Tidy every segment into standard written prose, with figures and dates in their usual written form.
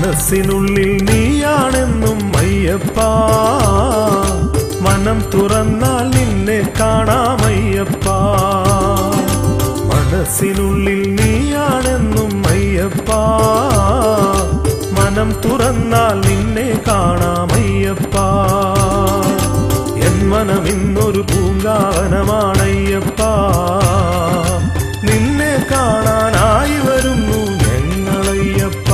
മനസ്സിനുള്ളിൽ നീയാണെന്നും അയ്യപ്പ മനം തുറന്നാൽ നിന്നെ കാണാമയ്യപ്പ മനസ്സിനുള്ളിൽ നീയാണെന്നും അയ്യപ്പ മനം തുറന്നാൽ നിന്നെ കാണാമയ്യപ്പ എൻ മനം ഇന്നൊരു പൂങ്കാവനമാണയ്യപ്പ നിന്നെ കാണാനായി വരുന്നു ഞങ്ങളയ്യപ്പ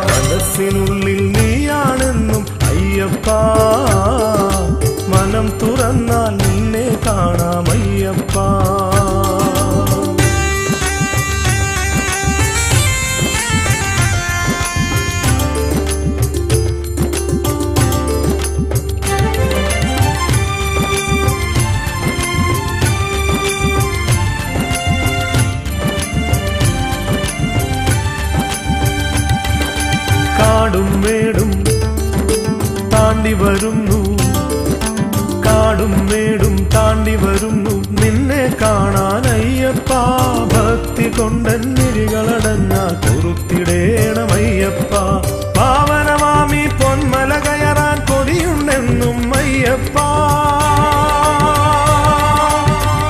മനസ്സിനുള്ളിൽ നീയാണെന്നും അയ്യപ്പ മനം തുറന്നാൽ നിന്നെ കാണാമയ്യപ്പ കാടും മേടും താണ്ടി വരുന്നു കാടും മേടും താണ്ടി വരുന്നു നിന്നെ കാണാനയ്യപ്പ ഭക്തി കൊണ്ടെന്നിരികളടഞ്ഞാൽ പൊറുത്തിടേണമയ്യപ്പ പാവനമാമി പൊന്മല കയറാൻ കൊതിയുണ്ടെന്നും അയ്യപ്പ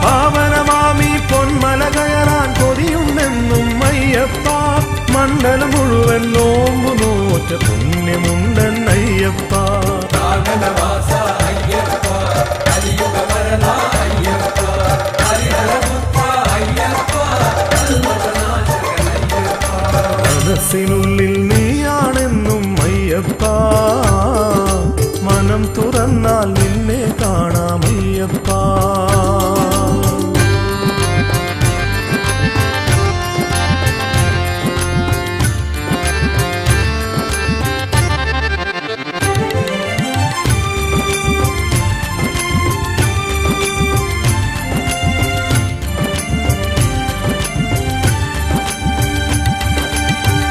പാവനമാമി പൊന്മല കയറാൻ കൊതിയുണ്ടെന്നും അയ്യപ്പ മണ്ഡലം മുഴുവൻ നോമ്പു നോറ്റ പുണ്യമുണ്ടെന്നയ്യപ്പ മനസ്സിനുള്ളിൽ നീയാണെന്നും അയ്യപ്പ മനം തുറന്നാൽ നിന്നെ കാണാമയ്യപ്പ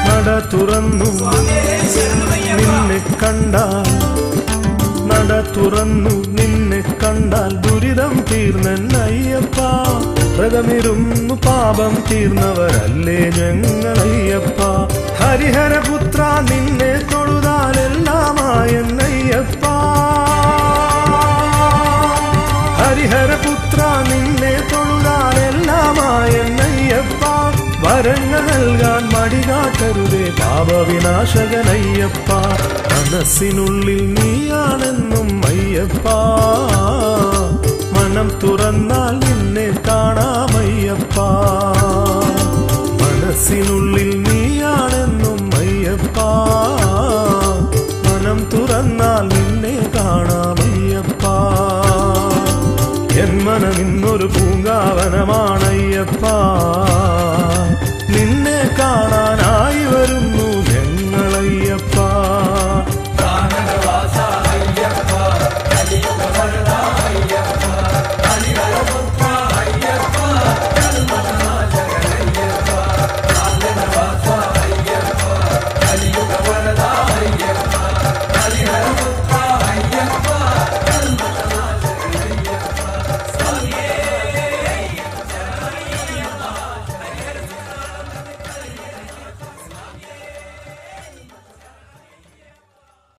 നട തുറന്നു നിന്നെ കണ്ടാൽ നട തുറന്നു നിന്നെ കണ്ടാൽ ദുരിതം തീർന്നയ്യപ്പ വ്രതമിരുന്നു പാപം തീർന്നവരല്ലേ ഞങ്ങളയ്യപ്പ ഹരിഹരപുത്ര നിന്നെ തൊഴുതാലെല്ലാമായെന്നയ്യപ്പ ഹരിഹരപുത്ര നിന്നെ തൊഴുതാലെല്ലാമായെന്നയ്യപ്പ വരങ്ങൾ നൽകാൻ മടികാട്ടരുതേ പാപവിനാശകനയ്യപ്പ മനസ്സിനുള്ളിൽ നീയാണെന്നും അയ്യപ്പ മനം തുറന്നാൽ നിന്നെ കാണാമയ്യപ്പ മനസ്സിനുള്ളിൽ നീയാണെന്നും